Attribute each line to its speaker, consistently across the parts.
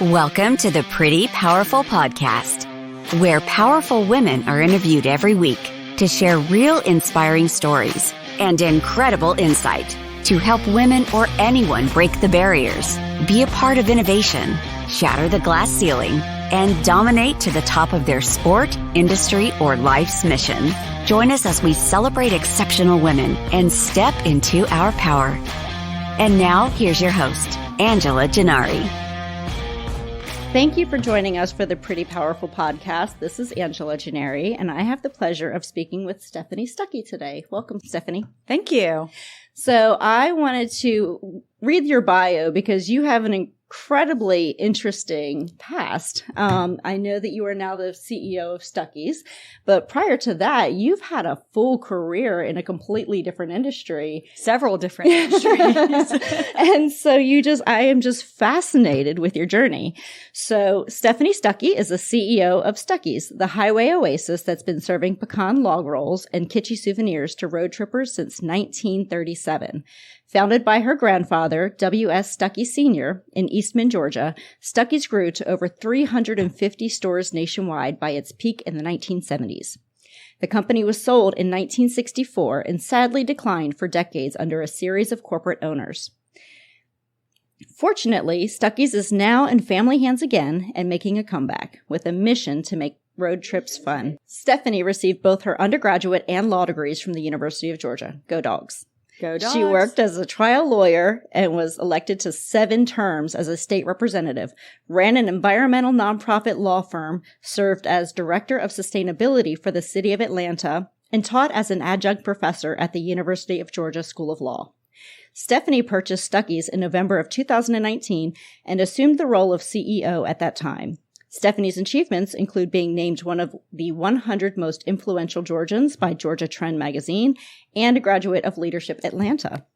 Speaker 1: Welcome to the Pretty Powerful Podcast, where powerful women are interviewed every week to share real inspiring stories and incredible insight to help women or anyone break the barriers, be a part of innovation, shatter the glass ceiling, and dominate to the top of their sport, industry, or life's mission. Join us as we celebrate exceptional women and step into our power. And now, here's your host, Angela Gennari.
Speaker 2: Thank you for joining us for the Pretty Powerful Podcast. This is Angela Gennari, and I have the pleasure of speaking with Stephanie Stuckey today. Welcome, Stephanie.
Speaker 3: Thank you.
Speaker 2: So I wanted to read your bio because you have an incredibly interesting past. I know that you are now the CEO of Stuckey's, but prior to that, you've had a full career in a completely different industry.
Speaker 3: Several different industries.
Speaker 2: And so I am just fascinated with your journey. So Stephanie Stuckey is the CEO of Stuckey's, the highway oasis that's been serving pecan log rolls and kitschy souvenirs to road trippers since 1937. Founded by her grandfather, W.S. Stuckey Sr. in Eastman, Georgia, Stuckey's grew to over 350 stores nationwide by its peak in the 1970s. The company was sold in 1964 and sadly declined for decades under a series of corporate owners. Fortunately, Stuckey's is now in family hands again and making a comeback with a mission to make road trips fun. Stephanie received both her undergraduate and law degrees from the University of Georgia. Go Dogs.
Speaker 3: Go Dogs.
Speaker 2: She worked as a trial lawyer and was elected to 7 terms as a state representative, ran an environmental nonprofit law firm, served as director of sustainability for the city of Atlanta, and taught as an adjunct professor at the University of Georgia School of Law. Stephanie purchased Stuckey's in November of 2019 and assumed the role of CEO at that time. Stephanie's achievements include being named one of the 100 most influential Georgians by Georgia Trend magazine and a graduate of Leadership Atlanta.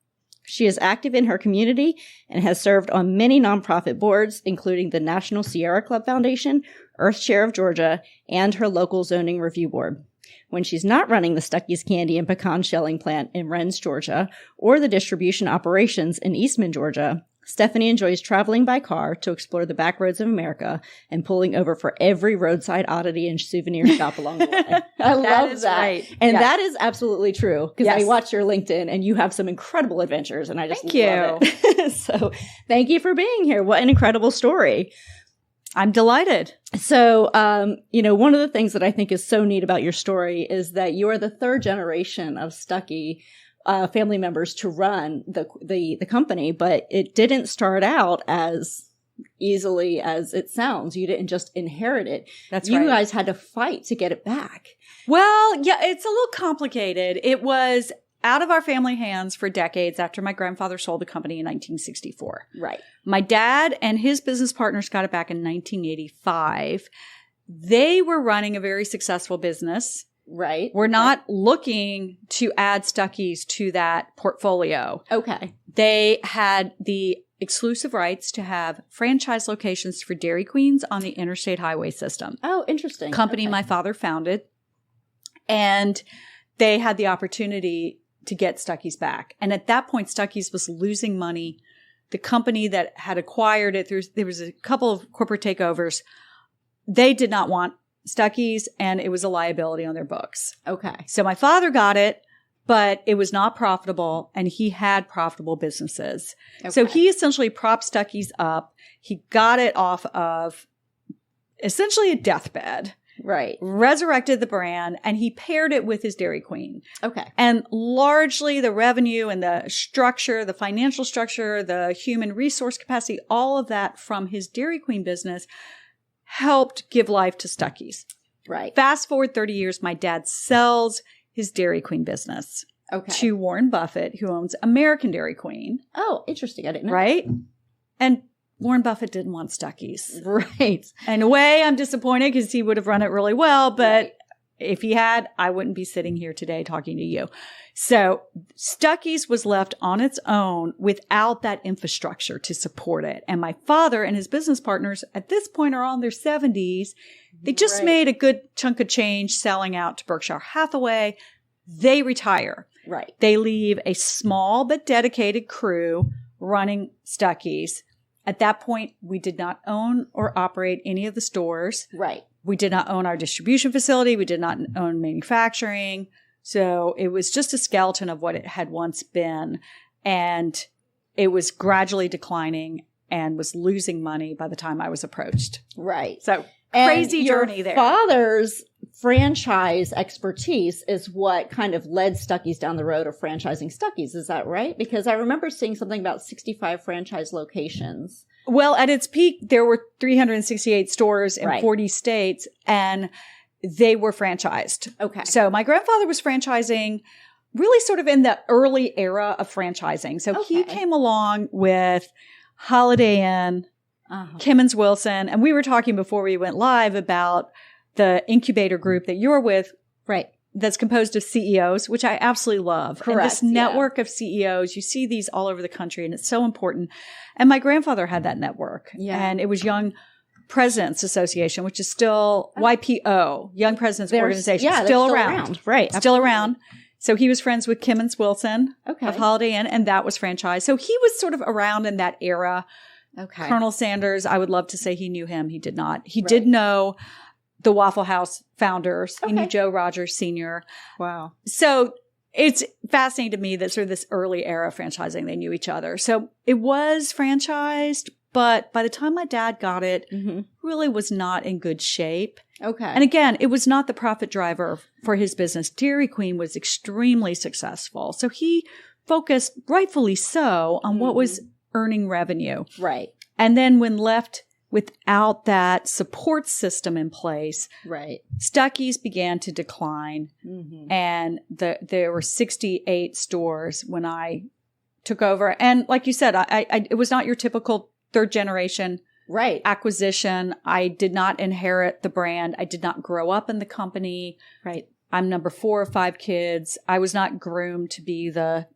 Speaker 2: She is active in her community and has served on many nonprofit boards, including the National Sierra Club Foundation, Earthshare of Georgia, and her local zoning review board. When she's not running the Stuckey's candy and pecan shelling plant in Rennes, Georgia, or the distribution operations in Eastman, Georgia, Stephanie enjoys traveling by car to explore the back roads of America and pulling over for every roadside oddity and souvenir shop along the way. I love that.
Speaker 3: Right.
Speaker 2: And that is absolutely true because I watch your LinkedIn and you have some incredible adventures and I just love it. So thank you for being here. What an incredible story.
Speaker 3: I'm delighted.
Speaker 2: So, one of the things that I think is so neat about your story is that you are the third generation of Stuckey family members to run the company, but it didn't start out as easily as it sounds. You didn't just inherit it. You guys had to fight to get it back.
Speaker 3: Well, yeah, it's a little complicated. It was out of our family hands for decades after my grandfather sold the company in 1964.
Speaker 2: Right.
Speaker 3: My dad and his business partners got it back in 1985. They were running a very successful business.
Speaker 2: Right.
Speaker 3: We're not looking to add Stuckey's to that portfolio.
Speaker 2: Okay.
Speaker 3: They had the exclusive rights to have franchise locations for Dairy Queens on the interstate highway system.
Speaker 2: Oh, interesting.
Speaker 3: Company my father founded. And they had the opportunity to get Stuckey's back. And at that point, Stuckey's was losing money. The company that had acquired it, there was a couple of corporate takeovers. They did not want Stuckey's, and it was a liability on their books.
Speaker 2: Okay.
Speaker 3: So my father got it, but it was not profitable, and he had profitable businesses. Okay. So he essentially propped Stuckey's up. He got it off of essentially a deathbed.
Speaker 2: Right.
Speaker 3: Resurrected the brand, and he paired it with his Dairy Queen.
Speaker 2: Okay.
Speaker 3: And largely the revenue and the structure, the financial structure, the human resource capacity, all of that from his Dairy Queen business helped give life to Stuckey's.
Speaker 2: Right.
Speaker 3: Fast forward 30 years, my dad sells his Dairy Queen business to Warren Buffett, who owns American Dairy Queen.
Speaker 2: Oh, interesting. I didn't know.
Speaker 3: Right? And Warren Buffett didn't want Stuckey's.
Speaker 2: Right.
Speaker 3: In a way, I'm disappointed because he would have run it really well, but if he had, I wouldn't be sitting here today talking to you. So Stuckey's was left on its own without that infrastructure to support it. And my father and his business partners at this point are all in their 70s. They just made a good chunk of change selling out to Berkshire Hathaway. They retire.
Speaker 2: Right.
Speaker 3: They leave a small but dedicated crew running Stuckey's. At that point, we did not own or operate any of the stores.
Speaker 2: Right.
Speaker 3: We did not own our distribution facility. We did not own manufacturing. So it was just a skeleton of what it had once been. And it was gradually declining and was losing money by the time I was approached.
Speaker 2: Right.
Speaker 3: So crazy journey there.
Speaker 2: Your father's franchise expertise is what kind of led Stuckey's down the road of franchising Stuckey's. Is that right? Because I remember seeing something about 65 franchise locations.
Speaker 3: Well, at its peak, there were 368 stores in
Speaker 2: Right.
Speaker 3: 40 states, and they were franchised.
Speaker 2: Okay.
Speaker 3: So my grandfather was franchising really sort of in the early era of franchising. So he
Speaker 2: Okay.
Speaker 3: came along with Holiday Inn, Kimmons Wilson, and we were talking before we went live about the incubator group that you're with.
Speaker 2: Right.
Speaker 3: That's composed of CEOs, which I absolutely love.
Speaker 2: Correct,
Speaker 3: And this network of CEOs, you see these all over the country, and it's so important. And my grandfather had that network.
Speaker 2: Yeah.
Speaker 3: And it was Young Presidents Association, which is still YPO, Young Presidents Organization.
Speaker 2: Yeah,
Speaker 3: still around.
Speaker 2: Right.
Speaker 3: Still
Speaker 2: absolutely.
Speaker 3: around. So he was friends with Kimmons Wilson
Speaker 2: Okay.
Speaker 3: of Holiday Inn, and that was franchised. So he was sort of around in that era.
Speaker 2: Okay.
Speaker 3: Colonel Sanders, I would love to say he knew him. He did not. He
Speaker 2: Right.
Speaker 3: did know the Waffle House founders. He knew
Speaker 2: Okay.
Speaker 3: Joe Rogers Sr.
Speaker 2: Wow.
Speaker 3: So it's fascinating to me that sort of this early era of franchising, they knew each other. So it was franchised, but by the time my dad got it, really was not in good shape.
Speaker 2: Okay.
Speaker 3: And again, it was not the profit driver for his business. Dairy Queen was extremely successful. So he focused, rightfully so, on what was earning revenue.
Speaker 2: Right.
Speaker 3: And then when left without that support system in place,
Speaker 2: Right.
Speaker 3: Stuckey's began to decline. And there were 68 stores when I took over. And like you said, I it was not your typical third generation
Speaker 2: Right.
Speaker 3: acquisition. I did not inherit the brand. I did not grow up in the company.
Speaker 2: Right.
Speaker 3: I'm number 4 of 5 kids. I was not groomed to be the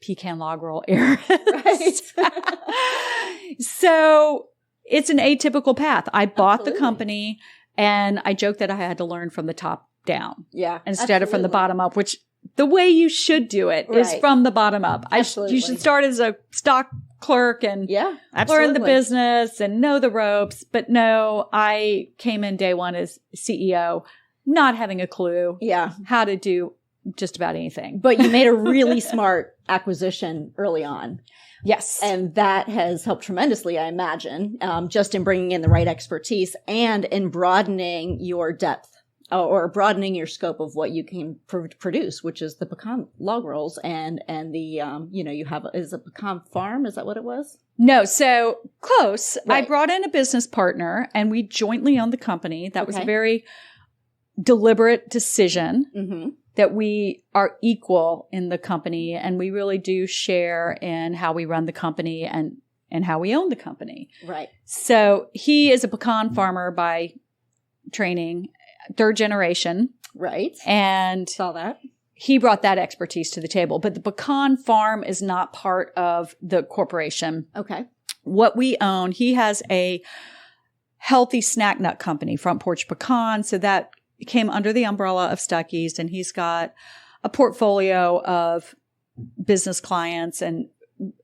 Speaker 3: pecan log roll heiress.
Speaker 2: Right.
Speaker 3: So it's an atypical path. I bought the
Speaker 2: Absolutely.
Speaker 3: company, and I joked that I had to learn from the top down
Speaker 2: Yeah.
Speaker 3: instead of from the
Speaker 2: absolutely.
Speaker 3: bottom up, which the way you should do it is
Speaker 2: Right.
Speaker 3: from the bottom up.
Speaker 2: Absolutely.
Speaker 3: You should start as a stock clerk and
Speaker 2: Yeah.
Speaker 3: learn
Speaker 2: Absolutely.
Speaker 3: the business and know the ropes. But no, I came in day one as CEO, not having a clue
Speaker 2: Yeah.
Speaker 3: how to do just about anything.
Speaker 2: But you made a really smart acquisition early on.
Speaker 3: Yes.
Speaker 2: And that has helped tremendously, I imagine, just in bringing in the right expertise and in broadening your depth or broadening your scope of what you can produce, which is the pecan log rolls and the, you have, is a pecan farm? Is that what it was?
Speaker 3: No, so close.
Speaker 2: Right.
Speaker 3: I brought in a business partner and we jointly owned the company. That was a
Speaker 2: Okay.
Speaker 3: very deliberate decision
Speaker 2: Mm-hmm.
Speaker 3: that we are equal in the company and we really do share in how we run the company and how we own the company.
Speaker 2: Right.
Speaker 3: So he is a pecan farmer by training, third generation,
Speaker 2: Right.
Speaker 3: and
Speaker 2: Saw that.
Speaker 3: he brought that expertise to the table. But the pecan farm is not part of the corporation.
Speaker 2: Okay.
Speaker 3: What we own, he has a healthy snack nut company, Front Porch Pecan. So that came under the umbrella of Stuckey's, and he's got a portfolio of business clients, and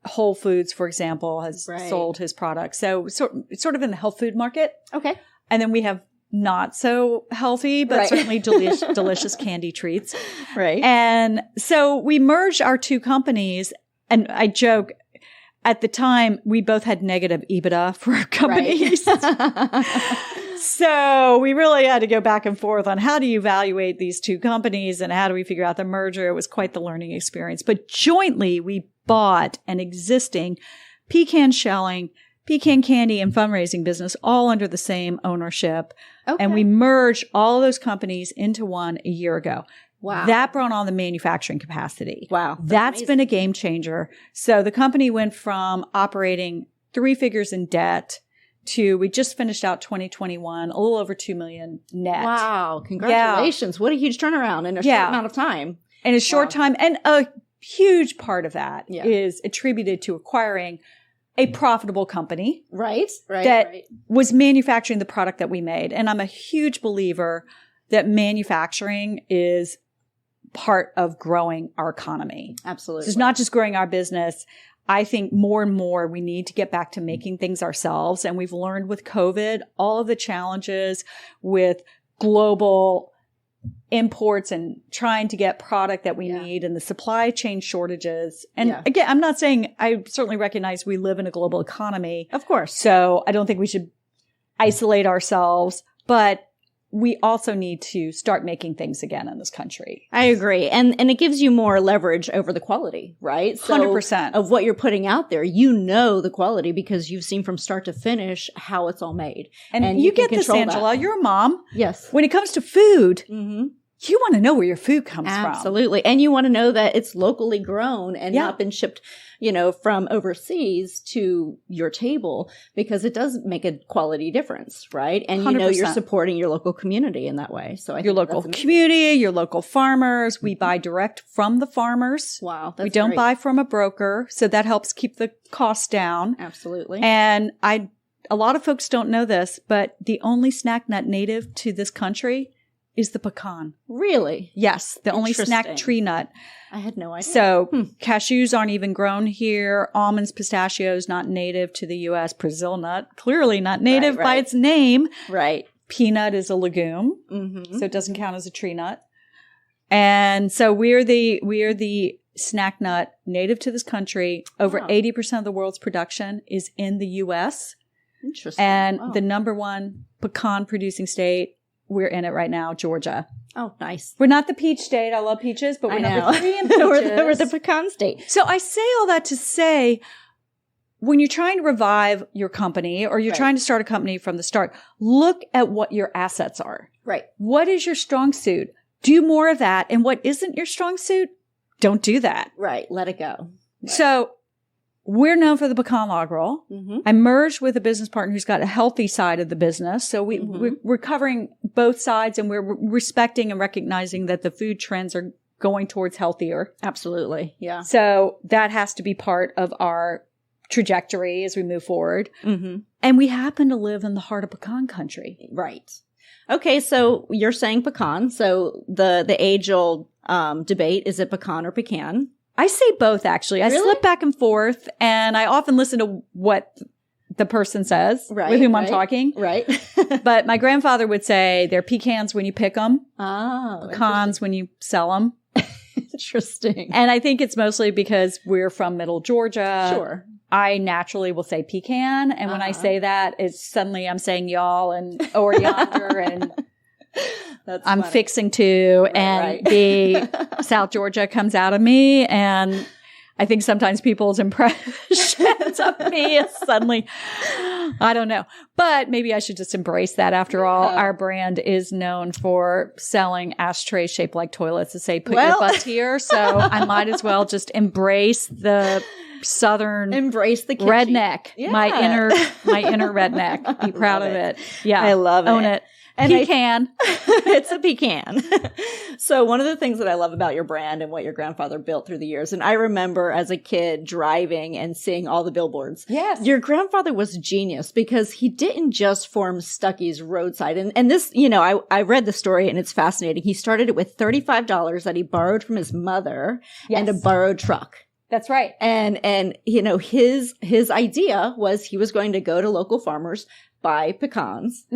Speaker 3: Whole Foods, for example, has
Speaker 2: Right.
Speaker 3: sold his products. So sort of in the health food market.
Speaker 2: Okay.
Speaker 3: And then we have not so healthy, but
Speaker 2: Right.
Speaker 3: certainly delicious candy treats.
Speaker 2: Right.
Speaker 3: And so we merged our two companies, and I joke, at the time, we both had negative EBITDA for our companies. So we really had to go back and forth on how do you evaluate these two companies and how do we figure out the merger. It was quite the learning experience. But jointly, we bought an existing pecan shelling, pecan candy, and fundraising business all under the same ownership.
Speaker 2: Okay.
Speaker 3: And we merged all those companies into one a year ago.
Speaker 2: Wow.
Speaker 3: That brought on the manufacturing capacity.
Speaker 2: Wow.
Speaker 3: That's been a game changer. So the company went from operating 3 figures in debt to, we just finished out 2021, a little over 2 million net.
Speaker 2: Wow. Congratulations. What a huge turnaround in a short amount of time.
Speaker 3: In a short time. And a huge part of that
Speaker 2: Yeah.
Speaker 3: is attributed to acquiring a profitable company
Speaker 2: Right. Right.
Speaker 3: that
Speaker 2: right.
Speaker 3: was manufacturing the product that we made. And I'm a huge believer that manufacturing is part of growing our economy.
Speaker 2: Absolutely.
Speaker 3: So it's not just growing our business. I think more and more we need to get back to making things ourselves. And we've learned with COVID, all of the challenges with global imports and trying to get product that we need and the supply chain shortages. And again, I'm not saying, I certainly recognize we live in a global economy.
Speaker 2: Of course.
Speaker 3: So I don't think we should isolate ourselves, but we also need to start making things again in this country.
Speaker 2: I agree. And it gives you more leverage over the quality, right? So
Speaker 3: 100%.
Speaker 2: Of what you're putting out there, you know the quality because you've seen from start to finish how it's all made.
Speaker 3: And you get this, Angela. That. You're a mom.
Speaker 2: Yes.
Speaker 3: When it comes to food, you want to know where your food comes from.
Speaker 2: Absolutely. And you want to know that it's locally grown and not been shipped, from overseas to your table because it does make a quality difference, right? And
Speaker 3: 100%.
Speaker 2: You're supporting your local community in that way. So I
Speaker 3: your local community, your local farmers. We buy direct from the farmers.
Speaker 2: Wow.
Speaker 3: We don't buy from a broker. So that helps keep the costs down.
Speaker 2: Absolutely.
Speaker 3: And a lot of folks don't know this, but the only snack nut native to this country is the pecan.
Speaker 2: Really?
Speaker 3: Yes. The only snack tree nut.
Speaker 2: I had no idea.
Speaker 3: So cashews aren't even grown here. Almonds, pistachios, not native to the U.S. Brazil nut, clearly not native by its name.
Speaker 2: Right.
Speaker 3: Peanut is a legume. So it doesn't count as a tree nut. And so we're the snack nut native to this country. Over 80% of the world's production is in the U.S.
Speaker 2: Interesting.
Speaker 3: And the number one pecan producing state, we're in it right now, Georgia.
Speaker 2: Oh, nice.
Speaker 3: We're not the peach state. I love peaches, but we're number 3 in peaches.
Speaker 2: we're the pecan state.
Speaker 3: So I say all that to say, when you're trying to revive your company or you're trying to start a company from the start, look at what your assets are.
Speaker 2: Right.
Speaker 3: What is your strong suit? Do more of that. And what isn't your strong suit? Don't do that.
Speaker 2: Right. Let it go. Right.
Speaker 3: So we're known for the pecan log roll. I merged with a business partner who's got a healthy side of the business. So we're covering both sides and we're respecting and recognizing that the food trends are going towards healthier.
Speaker 2: Absolutely. Yeah.
Speaker 3: So that has to be part of our trajectory as we move forward. And we happen to live in the heart of pecan country.
Speaker 2: Right. Okay. So you're saying pecan. So the age-old debate, is it pecan or pecan?
Speaker 3: I say both, actually. I slip back and forth, and I often listen to what the person says with whom I'm talking.
Speaker 2: Right.
Speaker 3: But my grandfather would say they're pecans when you pick them,
Speaker 2: oh,
Speaker 3: pecans when you sell them.
Speaker 2: Interesting.
Speaker 3: And I think it's mostly because we're from middle Georgia.
Speaker 2: Sure.
Speaker 3: I naturally will say pecan, and when I say that, it's suddenly I'm saying y'all and or yonder and I'm
Speaker 2: funny.
Speaker 3: Fixing to, and the South Georgia comes out of me, and I think sometimes people's impressions of me is suddenly, I don't know. But maybe I should just embrace that. After all, our brand is known for selling ashtrays shaped like toilets to say, put your butt here. So I might as well just embrace the Southern
Speaker 2: embrace the kitschy.
Speaker 3: Redneck, my inner redneck. Be proud of it. Yeah.
Speaker 2: I love it.
Speaker 3: Own it.
Speaker 2: And
Speaker 3: pecan.
Speaker 2: It's a pecan. So one of the things that I love about your brand and what your grandfather built through the years, and I remember as a kid driving and seeing all the billboards.
Speaker 3: Yes.
Speaker 2: Your grandfather was genius because he didn't just form Stuckey's roadside. And this, I read the story and it's fascinating. He started it with $35 that he borrowed from his mother and a borrowed truck.
Speaker 3: That's right.
Speaker 2: And his idea was he was going to go to local farmers, buy pecans,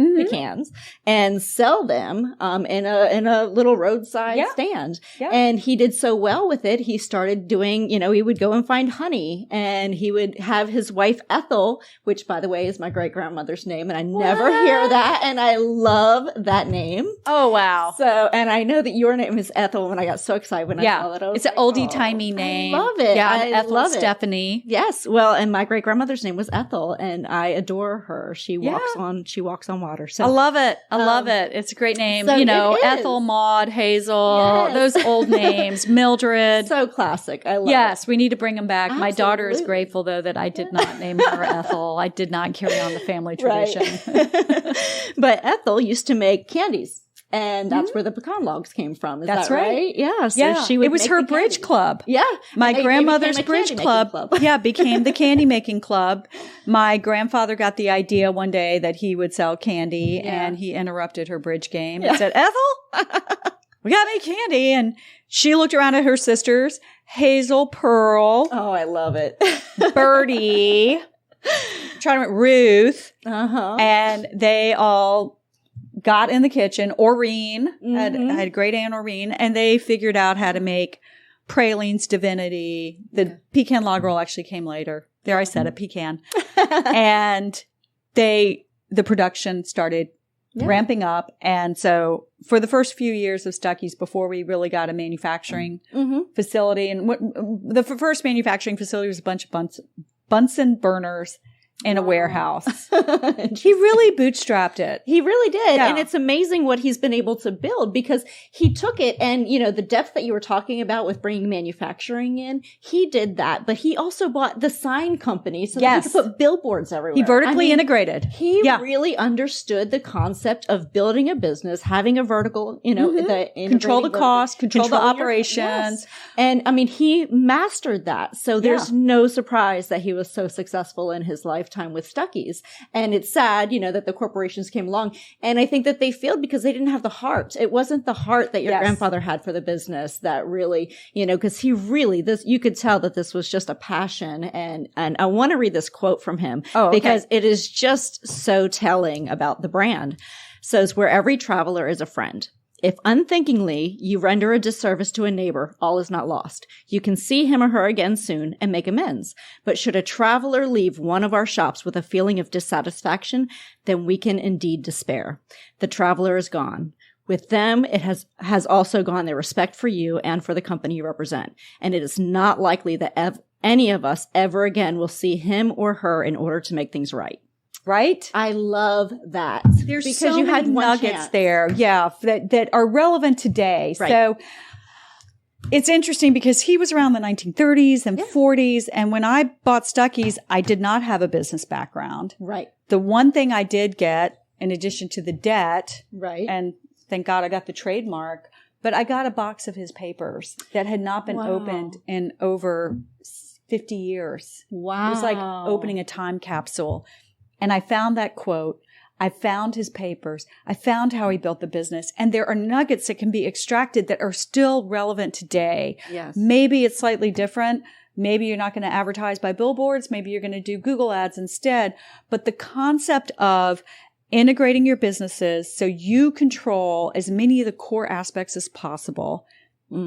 Speaker 2: and sell them in a little roadside stand. Yeah. And he did so well with it. He started doing, he would go and find honey, and he would have his wife Ethel, which by the way is my great grandmother's name, and I never hear that, and I love that name.
Speaker 3: Oh wow!
Speaker 2: So, and I know that your name is Ethel, and I got so excited when I saw that.
Speaker 3: It's an oldie timey name.
Speaker 2: I love it.
Speaker 3: Yeah,
Speaker 2: I
Speaker 3: Ethel
Speaker 2: love
Speaker 3: Stephanie.
Speaker 2: It. Yes. Well, and my great grandmother's name was Ethel, and I adore her. She walks on water. So
Speaker 3: I love it. I love it. It's a great name.
Speaker 2: So
Speaker 3: Ethel, Maud, Hazel, those old names, Mildred.
Speaker 2: So classic. I love it.
Speaker 3: Yes, we need to bring them back. Absolutely. My daughter is grateful though that I did not name her Ethel. I did not carry on the family tradition.
Speaker 2: But Ethel used to make candies. And that's where the pecan logs came from. Is that right? Yeah. So she would
Speaker 3: it was her bridge club.
Speaker 2: Yeah.
Speaker 3: My grandmother's bridge club. Became the candy making club. My grandfather got the idea one day that he would sell candy and he interrupted her bridge game and said, Ethel, we got to make candy. And she looked around at her sisters, Hazel Pearl,
Speaker 2: Oh, I love it.
Speaker 3: Birdie, trying to remember, Ruth,
Speaker 2: Uh-huh.
Speaker 3: and they all got in the kitchen. Oreen, I
Speaker 2: Mhm.
Speaker 3: had great aunt Oreen, and they figured out how to make pralines, divinity. The pecan log roll actually came later. There, I said it, pecan. And the production started ramping up. And so for the first few years of Stuckey's, before we really got a manufacturing facility, and the first manufacturing facility was a bunch of Bunsen burners in a warehouse. He really bootstrapped it.
Speaker 2: He really did.
Speaker 3: Yeah.
Speaker 2: And it's amazing what he's been able to build, because he took it and, the depth that you were talking about with bringing manufacturing in, he did that. But he also bought the sign company so that he could put billboards everywhere.
Speaker 3: He vertically integrated.
Speaker 2: He really understood the concept of building a business, having a vertical,
Speaker 3: Control the cost, control the operations.
Speaker 2: Yes. And I mean, he mastered that. So there's no surprise that he was so successful in his lifetime with Stuckey's. And it's sad, that the corporations came along. And I think that they failed because they didn't have the heart. It wasn't the heart that your grandfather had for the business that really, because he really, you could tell that this was just a passion. And I want to read this quote from him because it is just so telling about the brand. It says, "Where every traveler is a friend. If unthinkingly you render a disservice to a neighbor, all is not lost. You can see him or her again soon and make amends. But should a traveler leave one of our shops with a feeling of dissatisfaction, then we can indeed despair. The traveler is gone. With them, it has also gone their respect for you and for the company you represent. And it is not likely that any of us ever again will see him or her in order to make things right."
Speaker 3: Right?
Speaker 2: I love that.
Speaker 3: There's
Speaker 2: because
Speaker 3: so
Speaker 2: you
Speaker 3: many
Speaker 2: had one
Speaker 3: nuggets
Speaker 2: chance.
Speaker 3: there, that are relevant today.
Speaker 2: Right.
Speaker 3: So it's interesting because he was around the 1930s and 40s. And when I bought Stuckey's, I did not have a business background.
Speaker 2: Right.
Speaker 3: The one thing I did get, in addition to the debt,
Speaker 2: Right.
Speaker 3: and thank God I got the trademark, but I got a box of his papers that had not been opened in over 50 years.
Speaker 2: Wow.
Speaker 3: It was like opening a time capsule. And I found that quote. I found his papers. I found how he built the business. And there are nuggets that can be extracted that are still relevant today.
Speaker 2: Yes.
Speaker 3: Maybe it's slightly different. Maybe you're not going to advertise by billboards. Maybe you're going to do Google ads instead. But the concept of integrating your businesses so you control as many of the core aspects as possible.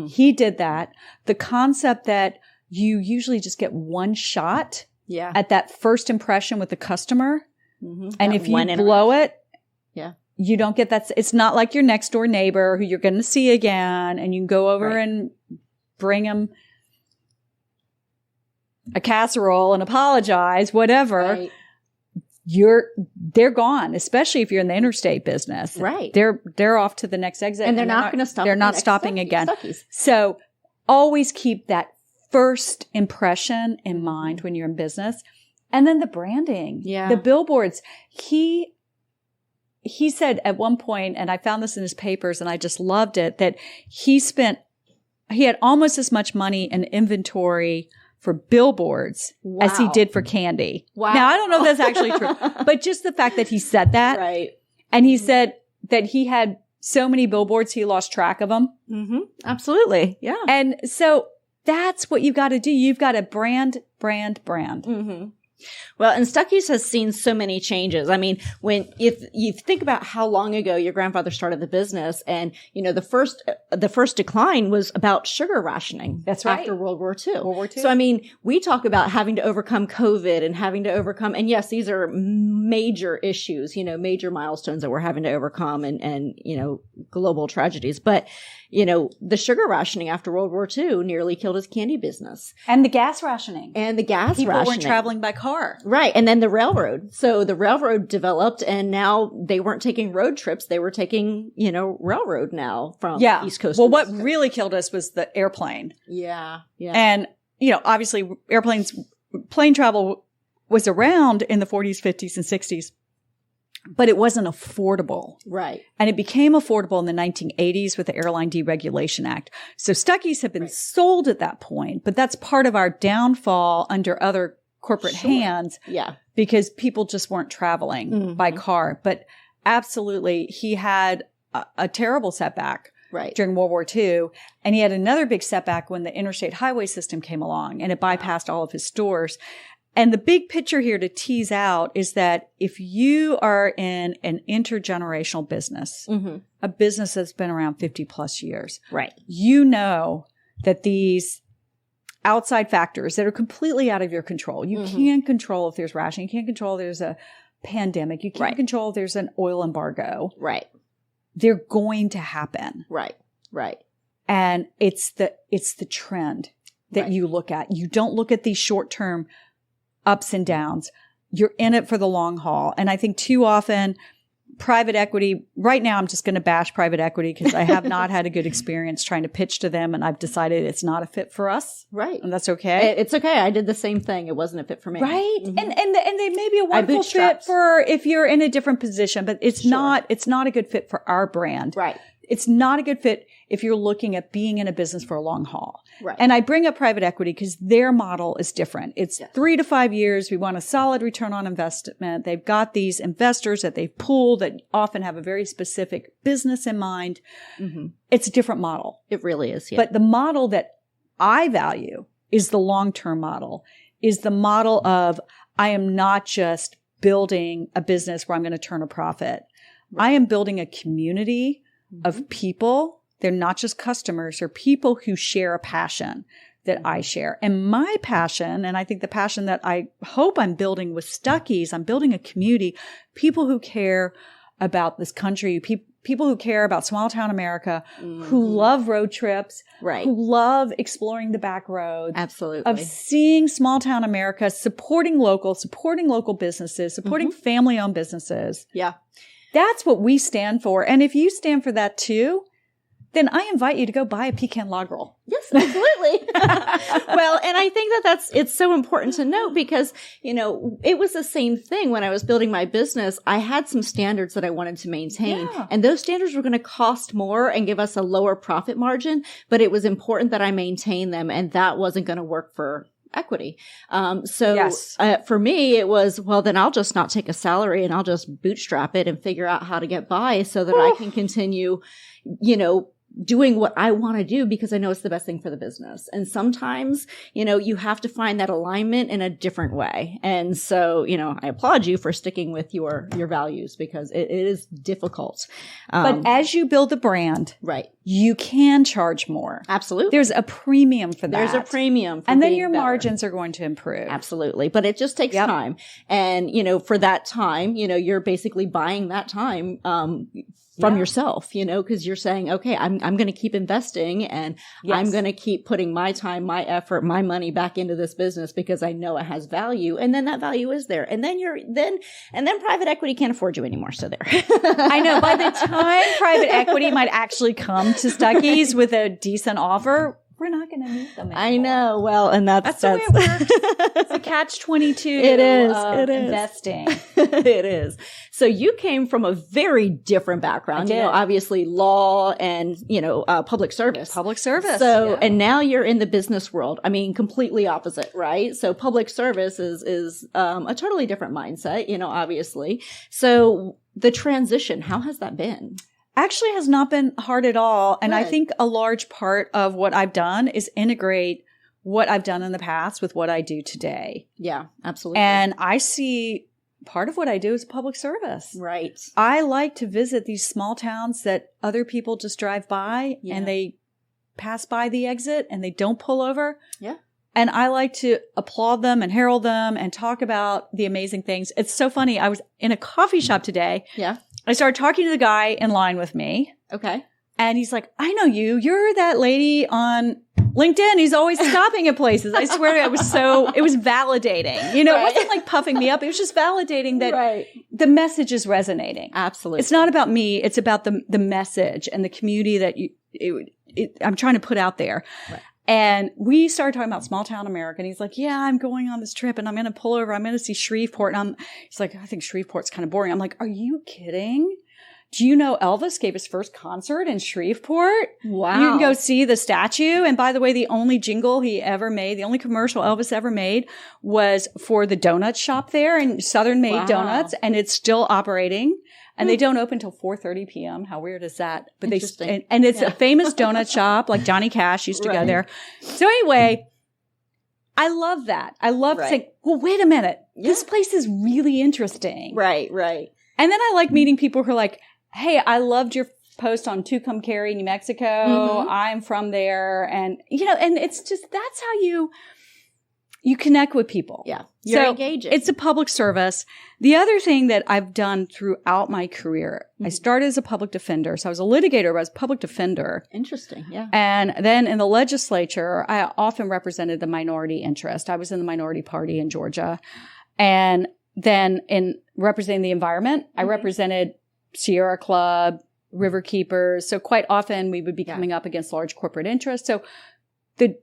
Speaker 3: He did that. The concept that you usually just get one shot at that first impression with the customer. And if you blow it, you don't get that. It's not like your next door neighbor who you're going to see again and you can go over and bring them a casserole and apologize, whatever.
Speaker 2: Right.
Speaker 3: They're gone, especially if you're in the interstate business.
Speaker 2: Right.
Speaker 3: They're off to the next exit.
Speaker 2: And they're not going to stop.
Speaker 3: They're not stopping again. So always keep that first impression in mind when you're in business. And then the branding, the billboards. He said at one point, and I found this in his papers and I just loved it, that he had almost as much money in inventory for billboards as he did for candy. Wow. Now, I don't know if that's actually true, but just the fact that he said that.
Speaker 2: Right.
Speaker 3: And he said that he had so many billboards, he lost track of them.
Speaker 2: Mm-hmm. Absolutely. Yeah.
Speaker 3: And so that's what you've got to do. You've got to brand.
Speaker 2: Mm-hmm. Well, and Stuckey's has seen so many changes. I mean, if you think about how long ago your grandfather started the business, and the first decline was about sugar rationing.
Speaker 3: That's right.
Speaker 2: After World War II. So I mean, we talk about having to overcome COVID and having to overcome, and yes, these are major issues, major milestones that we're having to overcome, and global tragedies. But the sugar rationing after World War II nearly killed his candy business,
Speaker 3: and the gas rationing,
Speaker 2: People
Speaker 3: weren't traveling by car.
Speaker 2: Right. And then the railroad. So the railroad developed, and now they weren't taking road trips. They were taking, railroad now from East Coast.
Speaker 3: Well, what really killed us was the airplane.
Speaker 2: Yeah. Yeah.
Speaker 3: And, obviously plane travel was around in the 40s, 50s, and 60s, but it wasn't affordable.
Speaker 2: Right.
Speaker 3: And it became affordable in the 1980s with the Airline Deregulation Act. So Stuckey's have been sold at that point, but that's part of our downfall under other corporate hands.
Speaker 2: Yeah.
Speaker 3: Because people just weren't traveling by car. But absolutely, he had a terrible setback during World War II. And he had another big setback when the interstate highway system came along and it bypassed all of his stores. And the big picture here to tease out is that if you are in an intergenerational business, a business that's been around 50 plus years, you know that these outside factors that are completely out of your control, you can't control if there's rationing, you can't control if there's a pandemic, you can't control if there's an oil embargo. They're going to happen. And it's the trend that you look at. You don't look at these short-term ups and downs. You're in it for the long haul. And I think too often private equity, right now I'm just going to bash private equity because I have not had a good experience trying to pitch to them and I've decided it's not a fit for us. And that's okay.
Speaker 2: It's okay. I did the same thing. It wasn't a fit for me.
Speaker 3: And they may be a wonderful fit for if you're in a different position, but it's not a good fit for our brand. It's not a good fit if you're looking at being in a business for a long haul. And I bring up private equity because their model is different. It's 3 to 5 years. We want a solid return on investment. They've got these investors that they've pooled that often have a very specific business in mind. It's a different model.
Speaker 2: It really is.
Speaker 3: But the model that I value is the long-term model, is the model of I am not just building a business where I'm going to turn a profit. I am building a community of people. They're not just customers. They're people who share a passion that I share. And my passion, and I think the passion that I hope I'm building with Stuckey's, I'm building a community, people who care about this country, people who care about small town America, who love road trips, who love exploring the back roads. Of seeing small town America, supporting local businesses, supporting family-owned businesses. That's what we stand for. And if you stand for that too, then I invite you to go buy a pecan log roll.
Speaker 2: Yes, absolutely. Well, and I think it's so important to note because, it was the same thing when I was building my business. I had some standards that I wanted to maintain and those standards were going to cost more and give us a lower profit margin, but it was important that I maintain them and that wasn't going to work for equity. For me, it was, well, then I'll just not take a salary and I'll just bootstrap it and figure out how to get by so that I can continue, doing what I want to do because I know it's the best thing for the business. And sometimes, you have to find that alignment in a different way. And so, I applaud you for sticking with your values because it is difficult.
Speaker 3: But as you build a brand, you can charge more.
Speaker 2: Absolutely.
Speaker 3: There's a premium for that.
Speaker 2: There's a premium for
Speaker 3: and then your margins are going to improve.
Speaker 2: Absolutely. But it just takes time. And, for that time, you're basically buying that time, from yourself, because you're saying, okay, I'm going to keep investing and I'm going to keep putting my time, my effort, my money back into this business because I know it has value. And then that value is there. And then then private equity can't afford you anymore. So there.
Speaker 3: I know by the time private equity might actually come to Stuckey's with a decent offer, we're not going to meet them anymore.
Speaker 2: I know. Well, and that's
Speaker 3: the way it works. It's a catch-22.
Speaker 2: It is.
Speaker 3: Investing.
Speaker 2: It is. So you came from a very different background. Obviously law and, public service.
Speaker 3: Public service.
Speaker 2: So, and now you're in the business world. I mean, completely opposite, right? So public service is a totally different mindset, obviously. So the transition, how has that been?
Speaker 3: Actually has not been hard at all. And I think a large part of what I've done is integrate what I've done in the past with what I do today.
Speaker 2: Yeah, absolutely.
Speaker 3: And I see part of what I do is public service.
Speaker 2: Right.
Speaker 3: I like to visit these small towns that other people just drive by and they pass by the exit and they don't pull over.
Speaker 2: Yeah.
Speaker 3: And I like to applaud them and herald them and talk about the amazing things. It's so funny. I was in a coffee shop today.
Speaker 2: Yeah.
Speaker 3: I started talking to the guy in line with me.
Speaker 2: Okay.
Speaker 3: And he's like, I know you. You're that lady on LinkedIn. He's always stopping at places. I swear it was validating. It wasn't like puffing me up. It was just validating that the message is resonating.
Speaker 2: Absolutely.
Speaker 3: It's not about me. It's about the message and the community that I'm trying to put out there. Right. And we started talking about small town America. And he's like, yeah, I'm going on this trip and I'm going to pull over. I'm going to see Shreveport. And he's like, I think Shreveport's kind of boring. I'm like, are you kidding? Do you know Elvis gave his first concert in Shreveport?
Speaker 2: Wow.
Speaker 3: You can go see the statue. And by the way, the only jingle he ever made, the only commercial Elvis ever made was for the donut shop there and Southern Made Donuts. And it's still operating. And they don't open till 4:30 p.m. How weird is that? But
Speaker 2: Interesting.
Speaker 3: and it's a famous donut shop, like Johnny Cash used to go there. So anyway, I love that. I love saying, well, wait a minute. This place is really interesting.
Speaker 2: Right.
Speaker 3: And then I like meeting people who are like, hey, I loved your post on Tucumcari, New Mexico. I'm from there. And, and it's just, that's how you connect with people.
Speaker 2: Yeah. You're engaging.
Speaker 3: It's a public service. The other thing that I've done throughout my career, I started as a public defender. So I was a litigator, but I was a public defender.
Speaker 2: Interesting. Yeah.
Speaker 3: And then in the legislature, I often represented the minority interest. I was in the minority party in Georgia. And then in representing the environment, I represented Sierra Club, River Keepers. So quite often we would be coming up against large corporate interests. So the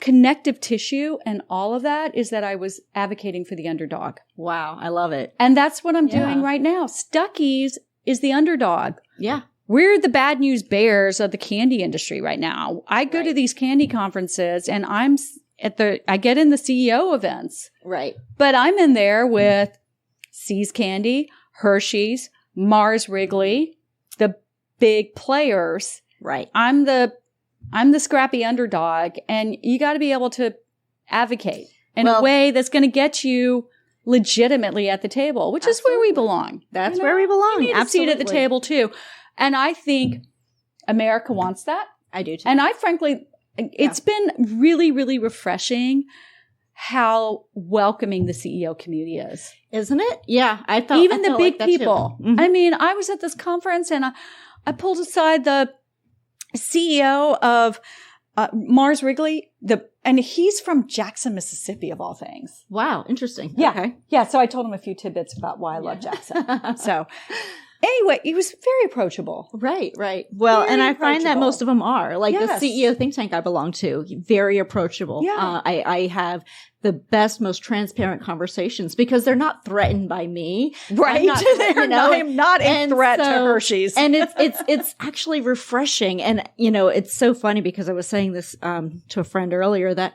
Speaker 3: connective tissue and all of that is that I was advocating for the underdog.
Speaker 2: Wow. I love it.
Speaker 3: And that's what I'm doing right now. Stuckey's is the underdog.
Speaker 2: Yeah.
Speaker 3: We're the bad news bears of the candy industry right now. I go to these candy conferences and I get in the CEO events.
Speaker 2: Right.
Speaker 3: But I'm in there with See's Candy, Hershey's, Mars Wrigley, the big players.
Speaker 2: Right.
Speaker 3: I'm the scrappy underdog, and you got to be able to advocate in a way that's going to get you legitimately at the table, which is where we belong.
Speaker 2: That's where we belong.
Speaker 3: We need a seat at the table too. And I think America wants that.
Speaker 2: I do too.
Speaker 3: And I frankly, it's been really, really refreshing how welcoming the CEO community is.
Speaker 2: Isn't it? Yeah.
Speaker 3: Even the big
Speaker 2: like
Speaker 3: people. I mean, I was at this conference and I pulled aside the CEO of Mars Wrigley, and he's from Jackson, Mississippi, of all things.
Speaker 2: Wow. Interesting.
Speaker 3: Yeah.
Speaker 2: Okay.
Speaker 3: Yeah. So I told him a few tidbits about why I love Jackson. So anyway, he was very approachable.
Speaker 2: Right. Well,
Speaker 3: very
Speaker 2: and I find that
Speaker 3: approachable.
Speaker 2: most of them are. Like
Speaker 3: Yes.
Speaker 2: the CEO think tank I belong to, very approachable.
Speaker 3: Yeah.
Speaker 2: I have the best, most transparent conversations because they're not threatened by me.
Speaker 3: Right. I am not a threat to Hershey's.
Speaker 2: And it's actually refreshing. And, it's so funny because I was saying this to a friend earlier that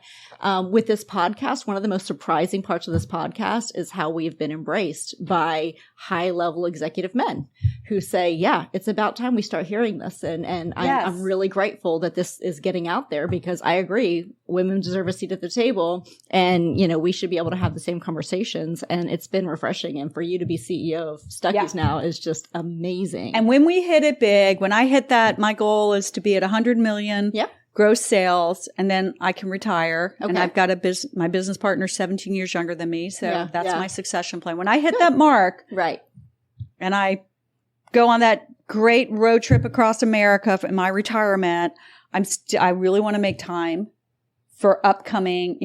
Speaker 2: with this podcast, one of the most surprising parts of this podcast is how we've been embraced by high level executive men who say, yeah, it's about time we start hearing this. And I'm really grateful that this is getting out there because I agree, women deserve a seat at the table and, we should be able to have the same conversations. And it's been refreshing. And for you to be CEO of Stuckey's now is just amazing.
Speaker 3: And when we hit it big, when I hit that, my goal is to be at 100 million. Gross sales, and then I can retire. Okay. And I've got my business partner 17 years younger than me. So that's my succession plan. When I hit that mark, and I go on that great road trip across America in my retirement, I really want to make time for upcoming,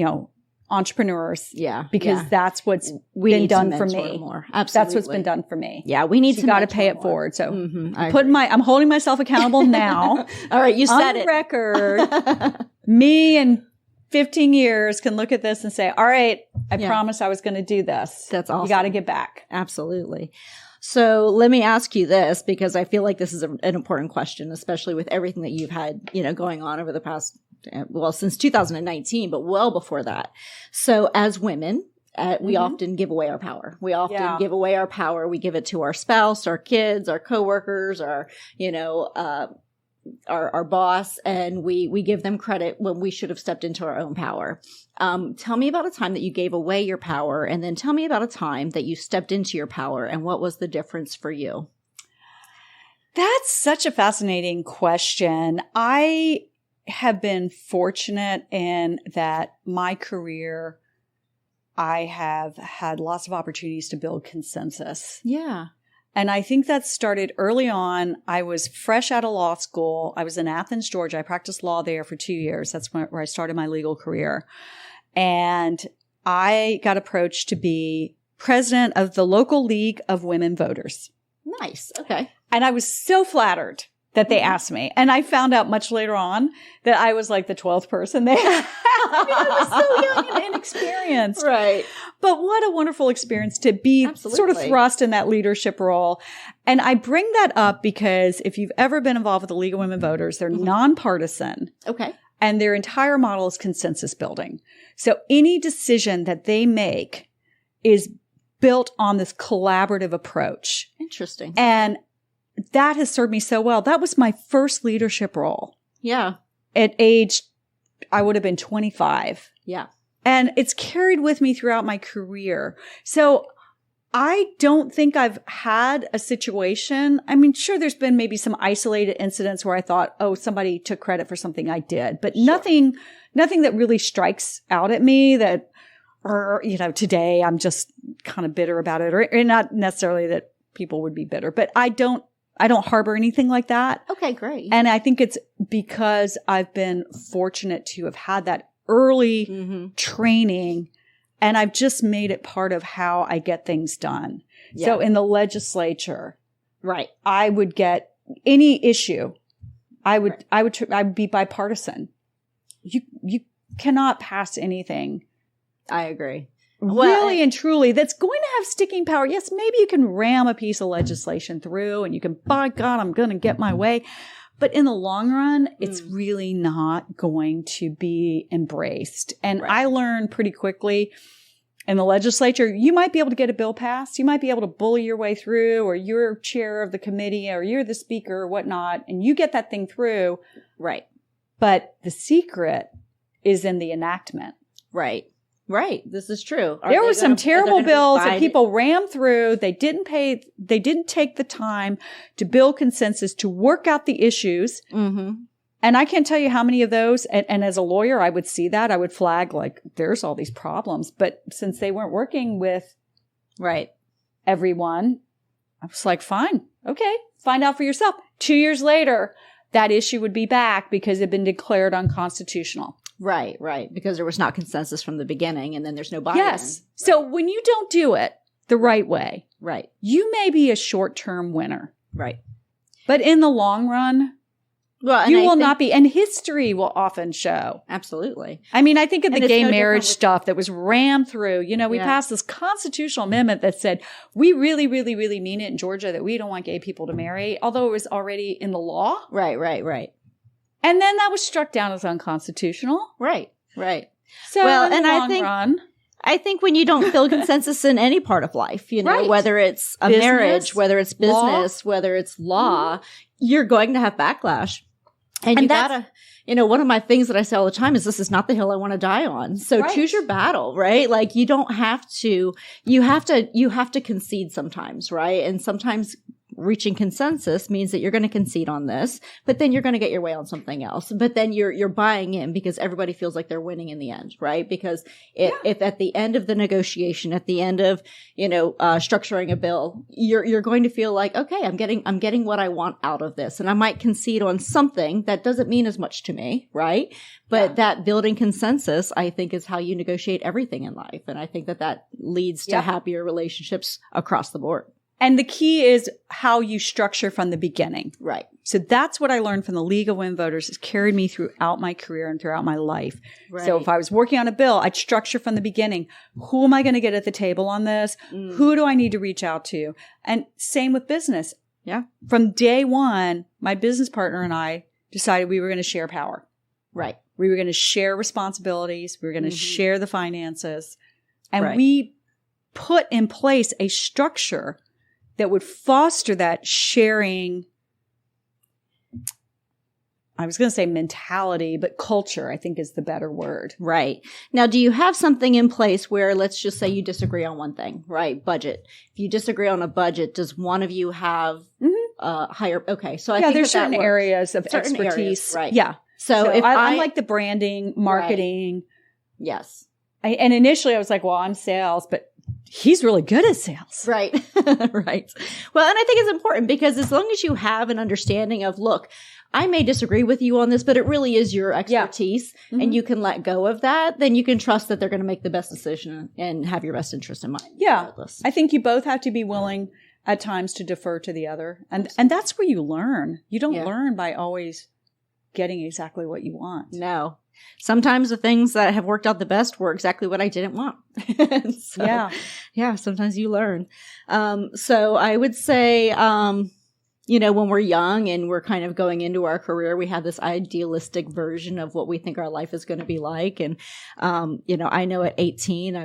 Speaker 3: entrepreneurs. Because that's what's been done for me.
Speaker 2: More. Absolutely.
Speaker 3: That's what's been done for me.
Speaker 2: Yeah. We need
Speaker 3: to got to pay it forward. So I'm holding myself accountable now.
Speaker 2: All right. You said
Speaker 3: on the record. Me in 15 years can look at this and say, all right, I promised I was going to do this.
Speaker 2: That's awesome.
Speaker 3: You got to get back.
Speaker 2: Absolutely. So let me ask you this, because I feel like this is an important question, especially with everything that you've had, going on over the past, since 2019, but well before that. So as women, we often give away our power. We often give away our power. We give it to our spouse, our kids, our coworkers, our boss, and we give them credit when we should have stepped into our own power. Tell me about a time that you gave away your power, and then tell me about a time that you stepped into your power, and what was the difference for you?
Speaker 3: That's such a fascinating question. I have been fortunate in that my career, I have had lots of opportunities to build consensus.
Speaker 2: Yeah.
Speaker 3: And I think that started early on. I was fresh out of law school. I was in Athens, Georgia. I practiced law there for 2 years. That's where I started my legal career. And I got approached to be president of the local League of Women Voters.
Speaker 2: Nice. Okay.
Speaker 3: And I was so flattered that they asked me. And I found out much later on that I was like the 12th person they asked. I was so young and inexperienced.
Speaker 2: Right.
Speaker 3: But what a wonderful experience to be sort of thrust in that leadership role. And I bring that up because if you've ever been involved with the League of Women Voters, they're nonpartisan.
Speaker 2: Okay.
Speaker 3: And their entire model is consensus building. So any decision that they make is built on this collaborative approach.
Speaker 2: Interesting.
Speaker 3: And that has served me so well. That was my first leadership role.
Speaker 2: Yeah.
Speaker 3: At age, I would have been 25.
Speaker 2: Yeah.
Speaker 3: And it's carried with me throughout my career. So I don't think I've had a situation. I mean, sure, there's been maybe some isolated incidents where I thought, oh, somebody took credit for something I did, but nothing that really strikes out at me that, or, today I'm just kind of bitter about it, or not necessarily that people would be bitter, but I don't harbor anything like that.
Speaker 2: Okay, great.
Speaker 3: And I think it's because I've been fortunate to have had that early training, and I've just made it part of how I get things done. Yeah. So in the legislature,
Speaker 2: right,
Speaker 3: I would get any issue. I would be bipartisan. You cannot pass anything.
Speaker 2: I agree.
Speaker 3: Really and truly, that's going to have sticking power. Yes, maybe you can ram a piece of legislation through and you can, by God, I'm going to get my way. But in the long run, it's really not going to be embraced. And I learned pretty quickly in the legislature, you might be able to get a bill passed. You might be able to bully your way through, or you're chair of the committee, or you're the speaker or whatnot, and you get that thing through.
Speaker 2: Right.
Speaker 3: But the secret is in the enactment.
Speaker 2: Right. Right. This is true.
Speaker 3: There were some terrible bills that people rammed through. They didn't take the time to build consensus, to work out the issues. Mm-hmm. And I can't tell you how many of those, and as a lawyer, I would see that. I would flag, like, there's all these problems. But since they weren't working with everyone, I was like, fine. Okay. Find out for yourself. 2 years later, that issue would be back because it had been declared unconstitutional.
Speaker 2: Right, right. Because there was not consensus from the beginning, and then there's no buy-in.
Speaker 3: Yes. So when you don't do it the right way,
Speaker 2: right,
Speaker 3: you may be a short-term winner.
Speaker 2: Right.
Speaker 3: But in the long run, you will not be. And history will often show.
Speaker 2: Absolutely.
Speaker 3: I mean, I think of the gay marriage stuff that was rammed through. We passed this constitutional amendment that said, we really, really, really mean it in Georgia that we don't want gay people to marry, although it was already in the law.
Speaker 2: Right, right, right.
Speaker 3: And then that was struck down as unconstitutional.
Speaker 2: Right, right.
Speaker 3: So in the long run,
Speaker 2: I think when you don't feel consensus in any part of life, whether it's a marriage, whether it's business, whether it's law, you're going to have backlash. And you gotta, one of my things that I say all the time is this is not the hill I want to die on. So choose your battle, right? Like you don't have to, you have to concede sometimes, right? And sometimes reaching consensus means that you're going to concede on this, but then you're going to get your way on something else. But then you're buying in because everybody feels like they're winning in the end, right? Because if at the end of the negotiation, at the end of, structuring a bill, you're going to feel like, okay, I'm getting what I want out of this. And I might concede on something that doesn't mean as much to me, right? But that building consensus, I think, is how you negotiate everything in life. And I think that leads to happier relationships across the board.
Speaker 3: And the key is how you structure from the beginning.
Speaker 2: Right.
Speaker 3: So that's what I learned from the League of Women Voters. It's carried me throughout my career and throughout my life. Right. So if I was working on a bill, I'd structure from the beginning. Who am I going to get at the table on this? Who do I need to reach out to? And same with business.
Speaker 2: Yeah.
Speaker 3: From day one, my business partner and I decided we were going to share power.
Speaker 2: Right.
Speaker 3: We were going to share responsibilities. We were going to share the finances. And we put in place a structure that would foster that sharing, I was going to say mentality, but culture, I think is the better word.
Speaker 2: Right. Now, do you have something in place where, let's just say you disagree on one thing, right? Budget. If you disagree on a budget, does one of you have higher? Okay. So I think
Speaker 3: there's certain areas of expertise.
Speaker 2: Areas, right.
Speaker 3: Yeah.
Speaker 2: So if
Speaker 3: I like the branding, marketing.
Speaker 2: Right. Yes.
Speaker 3: And initially I was like, well, I'm sales, but he's really good at sales.
Speaker 2: Right. Right. Well, and I think it's important because as long as you have an understanding of, look, I may disagree with you on this, but it really is your expertise and you can let go of that, then you can trust that they're going to make the best decision and have your best interest in mind.
Speaker 3: Yeah.
Speaker 2: Regardless.
Speaker 3: I think you both have to be willing at times to defer to the other. And that's where you learn. You don't learn by always getting exactly what you want.
Speaker 2: No. Sometimes the things that have worked out the best were exactly what I didn't want. Yeah, sometimes you learn. So I would say, when we're young and we're kind of going into our career, we have this idealistic version of what we think our life is going to be like. And, I know at 18,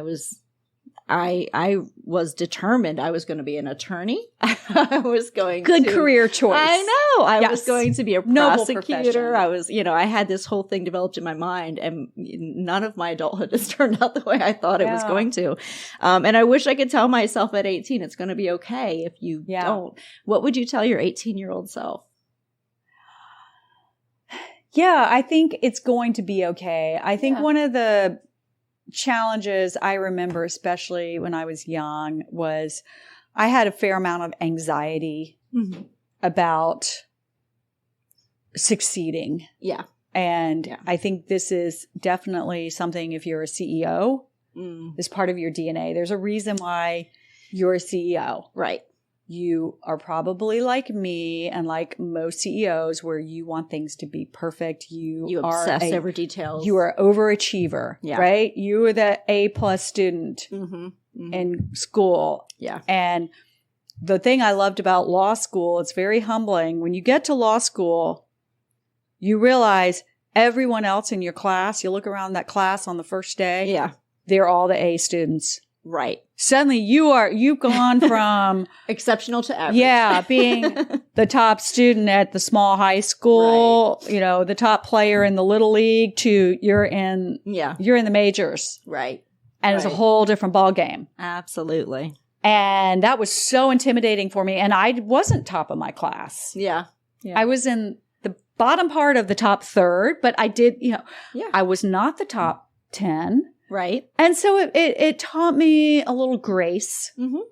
Speaker 2: I was determined I was going to be an attorney. I was going
Speaker 3: Good career choice.
Speaker 2: I know. I
Speaker 3: Yes.
Speaker 2: was going to be a
Speaker 3: Noble
Speaker 2: prosecutor.
Speaker 3: profession.
Speaker 2: I was, I had this whole thing developed in my mind, and none of my adulthood has turned out the way I thought it was going to. And I wish I could tell myself at 18, it's going to be okay if you don't. What would you tell your 18-year-old self?
Speaker 3: Yeah, I think it's going to be okay. I think one of the challenges I remember, especially when I was young, was I had a fair amount of anxiety about succeeding.
Speaker 2: Yeah.
Speaker 3: And I think this is definitely something, if you're a CEO, is part of your DNA. There's a reason why you're a CEO.
Speaker 2: Right.
Speaker 3: You are probably like me and like most CEOs where you want things to be perfect. You
Speaker 2: obsess over details.
Speaker 3: You are overachiever, right? You are the A+ student in school.
Speaker 2: Yeah.
Speaker 3: And the thing I loved about law school, it's very humbling. When you get to law school, you realize everyone else in your class, you look around that class on the first day.
Speaker 2: Yeah.
Speaker 3: They're all the A students.
Speaker 2: Right.
Speaker 3: Suddenly you've gone from
Speaker 2: exceptional to average.
Speaker 3: Yeah, being the top student at the small high school, the top player in the little league to you're in the majors.
Speaker 2: Right.
Speaker 3: And it's a whole different ball game.
Speaker 2: Absolutely.
Speaker 3: And that was so intimidating for me. And I wasn't top of my class.
Speaker 2: Yeah.
Speaker 3: I was in the bottom part of the top third, but I did, I was not the top 10.
Speaker 2: Right.
Speaker 3: And so it taught me a little grace. Mm-hmm.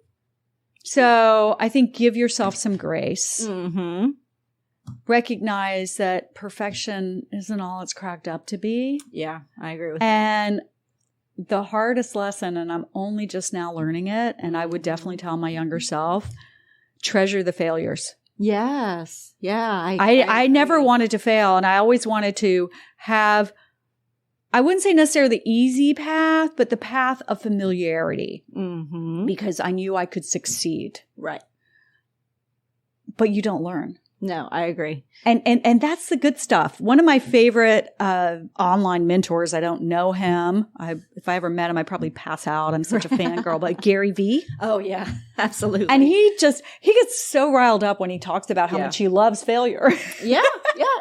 Speaker 3: So I think give yourself some grace. Mm-hmm. Recognize that perfection isn't all it's cracked up to be.
Speaker 2: Yeah, I agree with you.
Speaker 3: And the hardest lesson, and I'm only just now learning it, and I would definitely tell my younger self, treasure the failures.
Speaker 2: Yes. Yeah.
Speaker 3: I never wanted to fail, and I always wanted to have, I wouldn't say necessarily the easy path, but the path of familiarity because I knew I could succeed.
Speaker 2: Right.
Speaker 3: But you don't learn.
Speaker 2: No, I agree.
Speaker 3: And that's the good stuff. One of my favorite online mentors, I don't know him. If I ever met him, I'd probably pass out. I'm such a fangirl, but Garyvee.
Speaker 2: Oh, yeah, absolutely.
Speaker 3: And he gets so riled up when he talks about how much he loves failure.
Speaker 2: Yeah,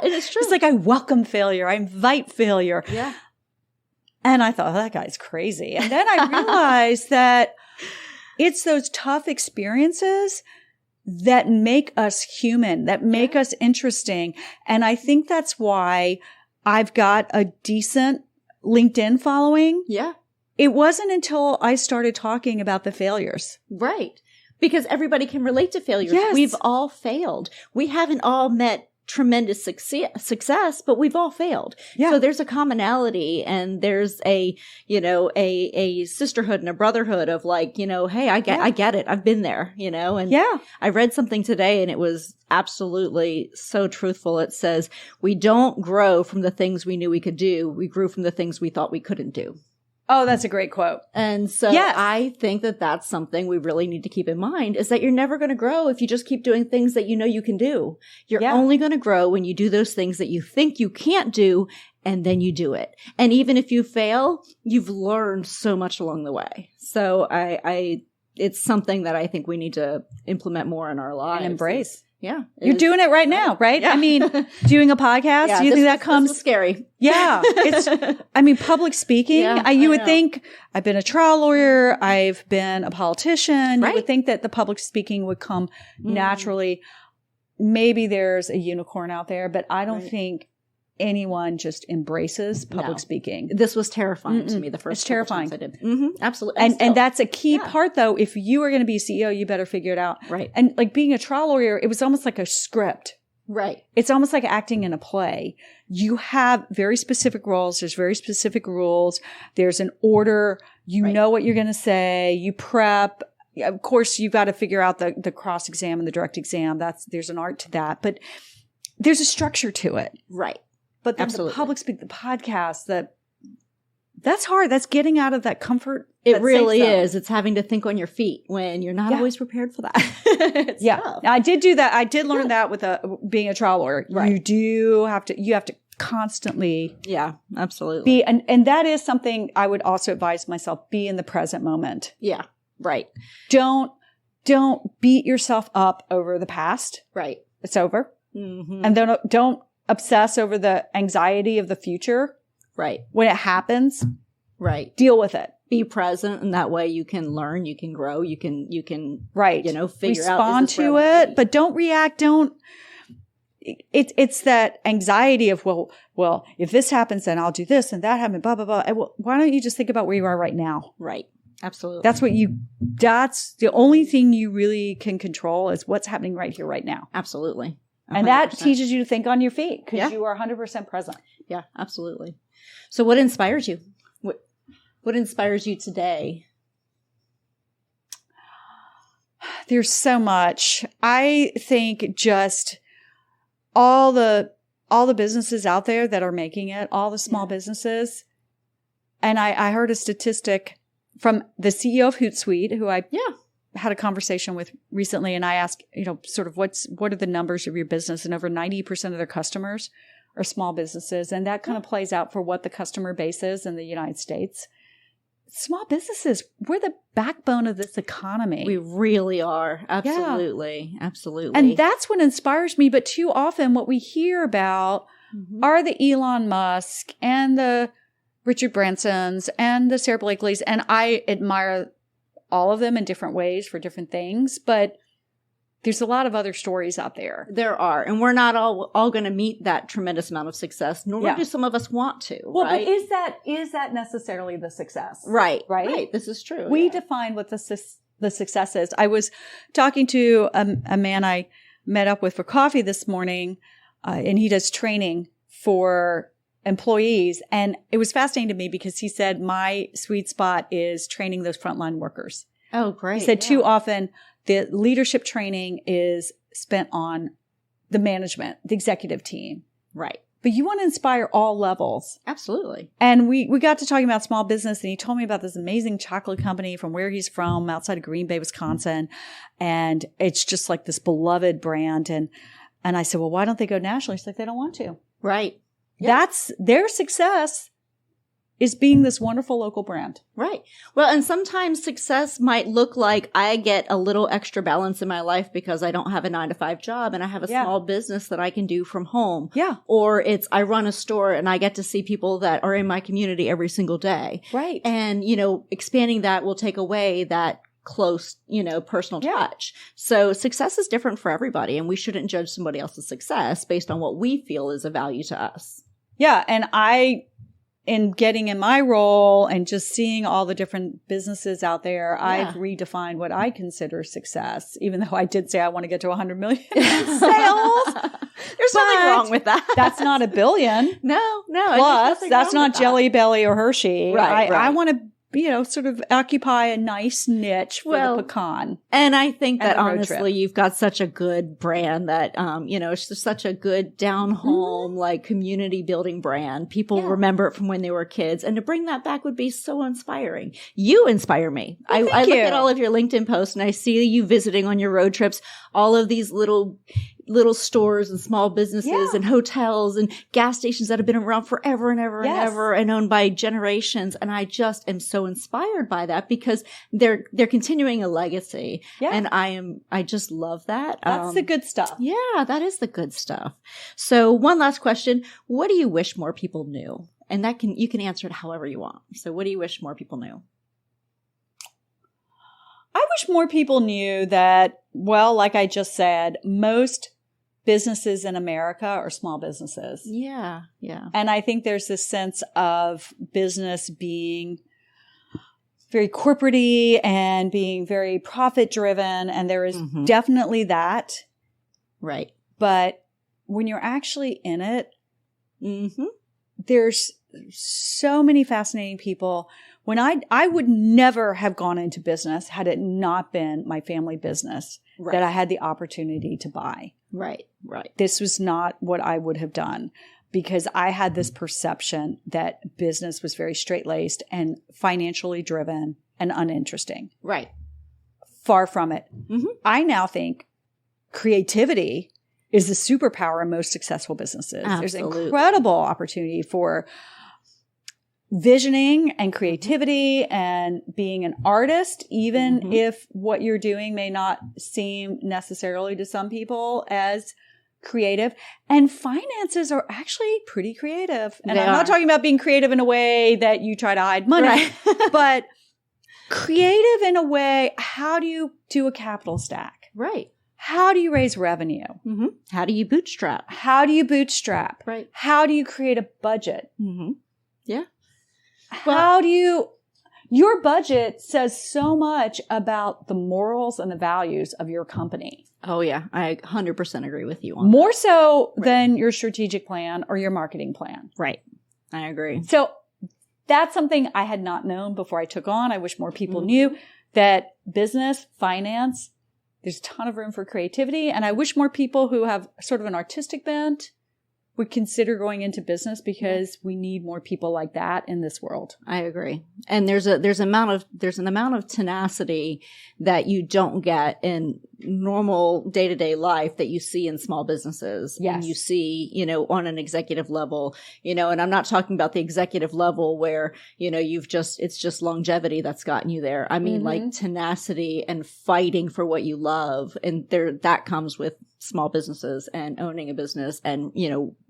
Speaker 2: it is true.
Speaker 3: It's like, I welcome failure. I invite failure.
Speaker 2: Yeah.
Speaker 3: And I thought, that guy's crazy. And then I realized that it's those tough experiences that make us human, that make us interesting. And I think that's why I've got a decent LinkedIn following.
Speaker 2: Yeah.
Speaker 3: It wasn't until I started talking about the failures.
Speaker 2: Right. Because everybody can relate to failures.
Speaker 3: Yes.
Speaker 2: We've all failed. We haven't all met tremendous success, but we've all failed.
Speaker 3: Yeah.
Speaker 2: So there's a commonality, and there's a sisterhood and a brotherhood of like, hey, I get it. I've been there, and I read something today and it was absolutely so truthful. It says, we don't grow from the things we knew we could do. We grew from the things we thought we couldn't do.
Speaker 3: Oh, that's a great quote.
Speaker 2: And so I think that that's something we really need to keep in mind, is that you're never going to grow if you just keep doing things that you know you can do. You're only going to grow when you do those things that you think you can't do, and then you do it. And even if you fail, you've learned so much along the way. So it's something that I think we need to implement more in our lives.
Speaker 3: And embrace.
Speaker 2: Yeah.
Speaker 3: You're doing it right now, right?
Speaker 2: Yeah.
Speaker 3: I mean, doing a podcast, do you think that comes?
Speaker 2: This was scary.
Speaker 3: Yeah. Public speaking, you would think, I've been a trial lawyer, I've been a politician.
Speaker 2: Right.
Speaker 3: You would think that the public speaking would come naturally. Maybe there's a unicorn out there, but I don't think anyone just embraces public speaking.
Speaker 2: This was terrifying to me the first couple times I did. Absolutely.
Speaker 3: And that's a key part, though. If you are going to be a CEO, you better figure it out.
Speaker 2: Right.
Speaker 3: And like being a trial lawyer, it was almost like a script.
Speaker 2: Right.
Speaker 3: It's almost like acting in a play. You have very specific roles. There's very specific rules. There's an order. You know what you're going to say. You prep. Of course, you've got to figure out the cross exam and the direct exam. There's an art to that, but there's a structure to it.
Speaker 2: Right.
Speaker 3: But then the public speak, the podcast, that's hard. That's getting out of that comfort.
Speaker 2: It really is. It's having to think on your feet when you're not always prepared for that. It's tough.
Speaker 3: I did do that. I did learn that with being a trial lawyer.
Speaker 2: Right.
Speaker 3: You have to constantly
Speaker 2: Yeah, absolutely.
Speaker 3: be, and that is something I would also advise myself, be in the present moment.
Speaker 2: Yeah, right.
Speaker 3: Don't beat yourself up over the past.
Speaker 2: Right.
Speaker 3: It's over.
Speaker 2: Mm-hmm.
Speaker 3: And then don't obsess over the anxiety of the future.
Speaker 2: Right.
Speaker 3: When it happens,
Speaker 2: right.
Speaker 3: Deal with it.
Speaker 2: Be present, and that way you can learn, you can grow, you can
Speaker 3: right.
Speaker 2: figure
Speaker 3: respond
Speaker 2: out respond
Speaker 3: to it, but don't react. It's that anxiety of, well, if this happens, then I'll do this and that happens, blah, blah, blah. Well, why don't you just think about where you are right now?
Speaker 2: Right. Absolutely.
Speaker 3: That's the only thing you really can control is what's happening right here, right now.
Speaker 2: Absolutely. 100%.
Speaker 3: And that teaches you to think on your feet because
Speaker 2: Yeah.
Speaker 3: you are 100% present.
Speaker 2: Yeah, absolutely. So what inspires you? What inspires you today?
Speaker 3: There's so much. I think just all the businesses out there that are making it, all the small businesses. And I heard a statistic from the CEO of Hootsuite, who I had a conversation with recently, and I asked, sort of what are the numbers of your business? And over 90% of their customers are small businesses. And that kind of plays out for what the customer base is in the United States. Small businesses, we're the backbone of this economy.
Speaker 2: We really are. Absolutely. Yeah. Absolutely.
Speaker 3: And that's what inspires me. But too often what we hear about are the Elon Musk and the Richard Bransons and the Sarah Blakeleys. And I admire all of them in different ways for different things. But there's a lot of other stories out there.
Speaker 2: There are. And we're not all going to meet that tremendous amount of success, nor do some of us want to.
Speaker 3: Well,
Speaker 2: right?
Speaker 3: But is that necessarily the success?
Speaker 2: Right.
Speaker 3: Right.
Speaker 2: Right. This is true.
Speaker 3: We define what the success is. I was talking to a man I met up with for coffee this morning, and he does training for employees. And it was fascinating to me because he said, my sweet spot is training those frontline workers.
Speaker 2: Oh, great.
Speaker 3: He said too often the leadership training is spent on the management, the executive team.
Speaker 2: Right.
Speaker 3: But you want to inspire all levels.
Speaker 2: Absolutely.
Speaker 3: And we got to talking about small business, and he told me about this amazing chocolate company from where he's from, outside of Green Bay, Wisconsin. And it's just like this beloved brand. And I said, well, why don't they go national? He's like, they don't want to.
Speaker 2: Right. Yep.
Speaker 3: That's their success is being this wonderful local brand.
Speaker 2: Right. Well, and sometimes success might look like I get a little extra balance in my life because I don't have a 9-to-5 job and I have a small business that I can do from home.
Speaker 3: Yeah.
Speaker 2: Or it's I run a store and I get to see people that are in my community every single day.
Speaker 3: Right.
Speaker 2: And, expanding that will take away that close, personal touch. So success is different for everybody, and we shouldn't judge somebody else's success based on what we feel is of value to us.
Speaker 3: Yeah. And in getting in my role and just seeing all the different businesses out there, I've redefined what I consider success, even though I did say I want to get to 100 million in sales.
Speaker 2: There's nothing wrong with that.
Speaker 3: That's not a billion.
Speaker 2: No.
Speaker 3: Plus, that's not Jelly Belly or Hershey.
Speaker 2: Right.
Speaker 3: I want to, sort of occupy a nice niche for the pecan.
Speaker 2: And I think that
Speaker 3: honestly,
Speaker 2: you've got such a good brand that, it's just such a good down home, like community building brand. People remember it from when they were kids. And to bring that back would be so inspiring. You inspire me.
Speaker 3: Well,
Speaker 2: I look at all of your LinkedIn posts and I see you visiting on your road trips, all of these little stores and small businesses and hotels and gas stations that have been around forever and ever and ever and owned by generations. And I just am so inspired by that because they're continuing a legacy. Yeah. And I just love that.
Speaker 3: That's the good stuff.
Speaker 2: Yeah, that is the good stuff. So one last question. What do you wish more people knew? And you can answer it however you want. So what do you wish more people knew?
Speaker 3: I wish more people knew that, well, like I just said, most businesses in America are small businesses.
Speaker 2: Yeah, yeah.
Speaker 3: And I think there's this sense of business being very corporate-y and being very profit-driven, and there is definitely that.
Speaker 2: Right.
Speaker 3: But when you're actually in it, there's so many fascinating people. When I would never have gone into business had it not been my family business that I had the opportunity to buy.
Speaker 2: Right.
Speaker 3: This was not what I would have done because I had this perception that business was very straight-laced and financially driven and uninteresting.
Speaker 2: Right.
Speaker 3: Far from it. I now think creativity is the superpower in most successful businesses.
Speaker 2: Absolutely.
Speaker 3: There's incredible opportunity for visioning and creativity and being an artist, even if what you're doing may not seem necessarily to some people as creative. And finances are actually pretty creative. And I'm not talking about being creative in a way that you try to hide money,
Speaker 2: right.
Speaker 3: but creative in a way, how do you do a capital stack?
Speaker 2: Right.
Speaker 3: How do you raise revenue?
Speaker 2: How do you bootstrap?
Speaker 3: How do you bootstrap?
Speaker 2: Right.
Speaker 3: How do you create a budget?
Speaker 2: Yeah.
Speaker 3: How do you, your budget says so much about the morals and the values of your company.
Speaker 2: Oh yeah. I 100% agree with you on
Speaker 3: More so than your strategic plan or your marketing plan.
Speaker 2: Right. I agree.
Speaker 3: So that's something I had not known before I took on. I wish more people knew that business, finance, there's a ton of room for creativity. And I wish more people who have sort of an artistic bent would consider going into business because we need more people like that in this world.
Speaker 2: I agree. And there's an amount of tenacity that you don't get in normal day-to-day life that you see in small businesses.
Speaker 3: Yes.
Speaker 2: And you see, on an executive level, and I'm not talking about the executive level where, it's just longevity that's gotten you there. I mean, like tenacity and fighting for what you love. And that comes with small businesses and owning a business and,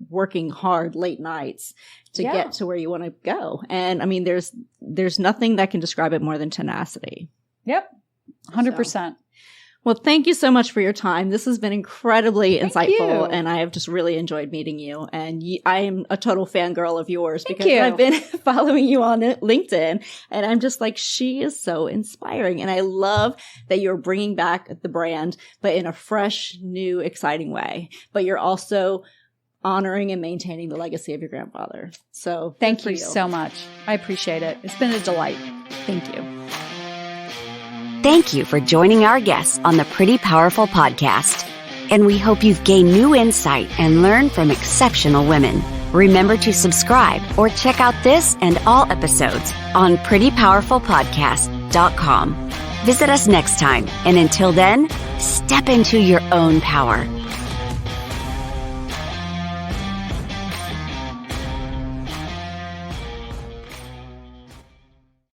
Speaker 2: working hard late nights to get to where you want to go. And I mean, there's nothing that can describe it more than tenacity.
Speaker 3: Yep. 100%.
Speaker 2: Well, thank you so much for your time. This has been incredibly insightful,
Speaker 3: you.
Speaker 2: and I have just really enjoyed meeting you. And I am a total fangirl of yours because
Speaker 3: you.
Speaker 2: I've been following you on LinkedIn, and I'm just like, she is so inspiring. And I love that you're bringing back the brand, but in a fresh, new, exciting way. But you're also honoring and maintaining the legacy of your grandfather. So
Speaker 3: thank you so much. I appreciate it. It's been a delight. Thank you.
Speaker 1: Thank you for joining our guests on the Pretty Powerful podcast. And we hope you've gained new insight and learned from exceptional women. Remember to subscribe or check out this and all episodes on prettypowerfulpodcast.com. Visit us next time. And until then, step into your own power.